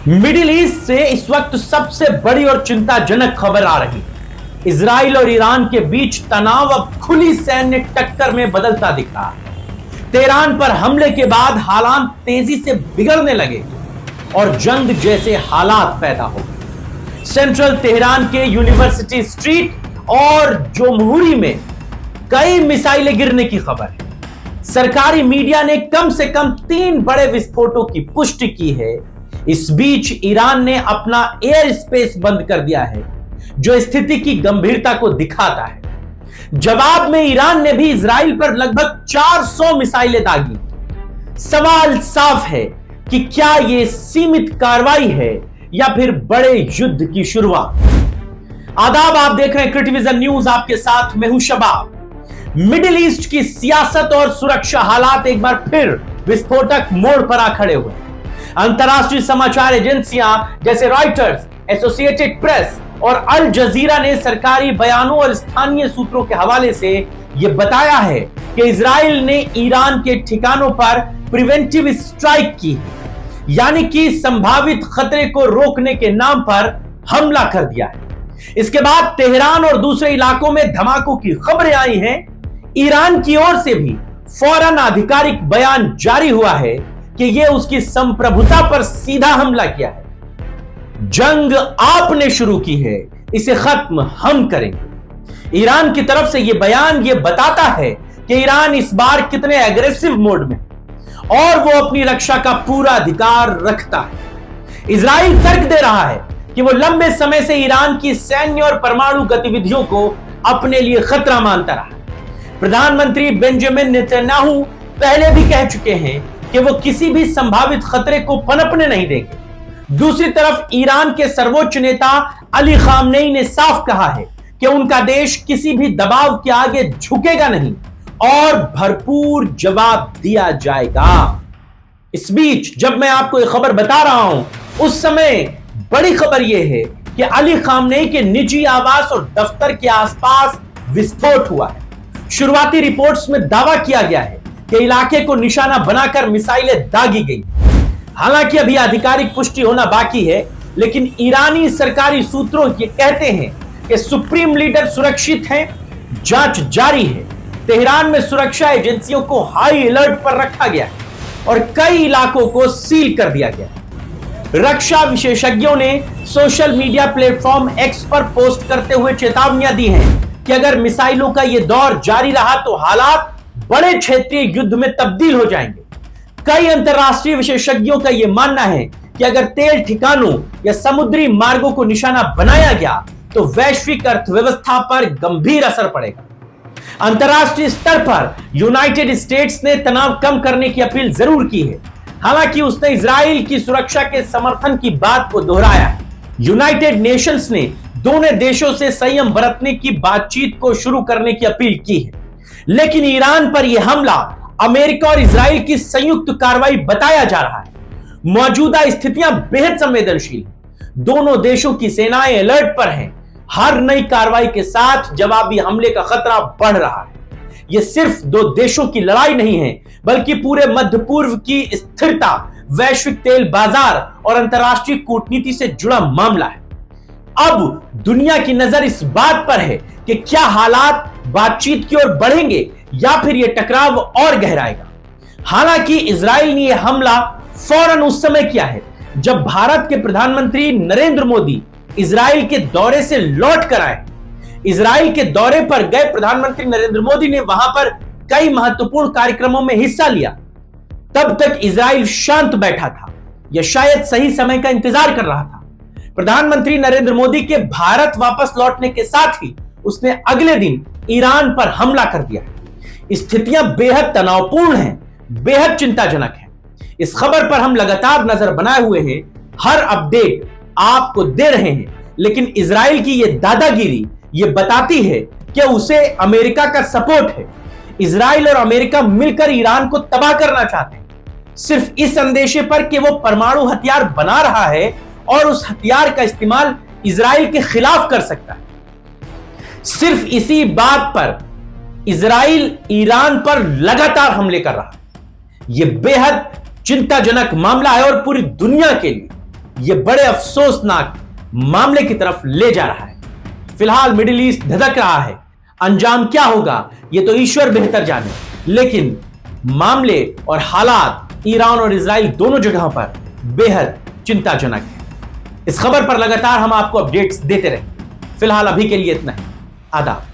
Middle east से इस वक्त सबसे बड़ी और चिंताजनक खबर आ रही है। इजराइल और ईरान के बीच तनाव अब खुली सैन्य टक्कर में बदलता दिख रहा है। तेहरान पर हमले के बाद हालात तेजी से बिगड़ने लगे और जंग जैसे हालात पैदा हो गए। सेंट्रल तेहरान के यूनिवर्सिटी स्ट्रीट और जोमहूरी में कई मिसाइलें गिरने की खबर है। सरकारी मीडिया ने कम से कम 3 बड़े विस्फोटों की पुष्टि की है। इस बीच ईरान ने अपना एयर स्पेस बंद कर दिया है, जो स्थिति की गंभीरता को दिखाता है। जवाब में ईरान ने भी इजराइल पर लगभग 400 मिसाइलें दागी। सवाल साफ है कि क्या यह सीमित कार्रवाई है या फिर बड़े युद्ध की शुरुआत। आदाब, आप देख रहे हैं क्रिटिविजन न्यूज, आपके साथ मैं हूं शबाब। मिडिल ईस्ट की सियासत और सुरक्षा हालात एक बार फिर विस्फोटक मोड़ पर आ खड़े हुए। अंतरराष्ट्रीय समाचार एजेंसियां जैसे रॉयटर्स, एसोसिएटेड प्रेस और अल जजीरा ने सरकारी बयानों और स्थानीय सूत्रों के हवाले से यह बताया है कि इजराइल ने ईरान के ठिकानों पर प्रिवेंटिव स्ट्राइक की है, यानी कि संभावित खतरे को रोकने के नाम पर हमला कर दिया है। इसके बाद तेहरान और दूसरे इलाकों में धमाकों की खबरें आई हैं। ईरान की ओर से भी फौरन आधिकारिक बयान जारी हुआ है कि यह उसकी संप्रभुता पर सीधा हमला किया है। जंग आपने शुरू की है, इसे खत्म हम करेंगे। ईरान की तरफ से यह बयान यह बताता है कि ईरान इस बार कितने एग्रेसिव मोड में और वो अपनी रक्षा का पूरा अधिकार रखता है। इजराइल तर्क दे रहा है कि वो लंबे समय से ईरान की सैन्य और परमाणु गतिविधियों को अपने लिए खतरा मानता रहा। प्रधानमंत्री बेंजामिन नेतन्याहू पहले भी कह चुके हैं कि वो किसी भी संभावित खतरे को पनपने नहीं देंगे। दूसरी तरफ ईरान के सर्वोच्च नेता अली खामनेई ने साफ कहा है कि उनका देश किसी भी दबाव के आगे झुकेगा नहीं और भरपूर जवाब दिया जाएगा। इस बीच जब मैं आपको यह खबर बता रहा हूं, उस समय बड़ी खबर यह है कि अली खामनेई के निजी आवास और दफ्तर के आसपास विस्फोट हुआ है। शुरुआती रिपोर्ट्स में दावा किया गया है कि इलाके को निशाना बनाकर मिसाइलें दागी गई। हालांकि अभी आधिकारिक पुष्टि होना बाकी है, लेकिन ईरानी सरकारी सूत्रों ये कहते हैं कि सुप्रीम लीडर सुरक्षित हैं, जांच जारी है। तेहरान में सुरक्षा एजेंसियों को हाई अलर्ट पर रखा गया है और कई इलाकों को सील कर दिया गया है। रक्षा विशेषज्ञों ने सोशल मीडिया प्लेटफॉर्म एक्स पर पोस्ट करते हुए चेतावनियां दी हैं कि अगर मिसाइलों का यह दौर जारी रहा तो हालात बड़े क्षेत्रीय युद्ध में तब्दील हो जाएंगे। कई अंतरराष्ट्रीय विशेषज्ञों का यह मानना है कि अगर तेल ठिकानों या समुद्री मार्गों को निशाना बनाया गया तो वैश्विक अर्थव्यवस्था पर गंभीर असर पड़ेगा। अंतरराष्ट्रीय स्तर पर यूनाइटेड स्टेट्स ने तनाव कम करने की अपील जरूर की है। हालांकि उसने इजराइल की सुरक्षा के समर्थन की बात को दोहराया है। यूनाइटेड नेशंस ने दोनों देशों से संयम बरतने की बातचीत को शुरू करने की अपील की है, लेकिन ईरान पर यह हमला अमेरिका और इजराइल की संयुक्त कार्रवाई बताया जा रहा है। मौजूदा स्थितियां बेहद संवेदनशील हैं। दोनों देशों की सेनाएं अलर्ट पर हैं। हर नई कार्रवाई के साथ जवाबी हमले का खतरा बढ़ रहा है। यह सिर्फ 2 देशों की लड़ाई नहीं है, बल्कि पूरे मध्य पूर्व की स्थिरता, वैश्विक तेल बाजार और अंतरराष्ट्रीय कूटनीति से जुड़ा मामला है। अब दुनिया की नजर इस बात पर है कि क्या हालात बातचीत की ओर बढ़ेंगे या फिर यह टकराव और गहराएगा। हालांकि इजराइल ने यह हमला फौरन उस समय किया है जब भारत के प्रधानमंत्री नरेंद्र मोदी इजराइल के दौरे से लौट कर आए। इजराइल के दौरे पर गए प्रधानमंत्री नरेंद्र मोदी ने वहां पर कई महत्वपूर्ण कार्यक्रमों में हिस्सा लिया। तब तक इजराइल शांत बैठा था या शायद सही समय का इंतजार कर रहा था। प्रधानमंत्री नरेंद्र मोदी के भारत वापस लौटने के साथ ही उसने अगले दिन ईरान पर हमला कर दिया। स्थितियां बेहद तनावपूर्ण हैं, बेहद चिंताजनक हैं। इस खबर पर हम लगातार नजर बनाए हुए हैं, हर अपडेट आपको दे रहे हैं, लेकिन इजराइल की यह दादागिरी यह बताती है कि उसे अमेरिका का सपोर्ट है। इजराइल और अमेरिका मिलकर ईरान को तबाह करना चाहते हैं, सिर्फ इस अंदेशे पर कि वो परमाणु हथियार बना रहा है और उस हथियार का इस्तेमाल इजराइल के खिलाफ कर सकता है। सिर्फ इसी बात पर इजराइल ईरान पर लगातार हमले कर रहा है। यह बेहद चिंताजनक मामला है और पूरी दुनिया के लिए यह बड़े अफसोसनाक मामले की तरफ ले जा रहा है। फिलहाल मिडिल ईस्ट धधक रहा है, अंजाम क्या होगा यह तो ईश्वर बेहतर जाने, लेकिन मामले और हालात ईरान और इजराइल दोनों जगह पर बेहद चिंताजनक है। इस खबर पर लगातार हम आपको अपडेट्स देते रहेंगे। फिलहाल अभी के लिए इतना ही। आदाब।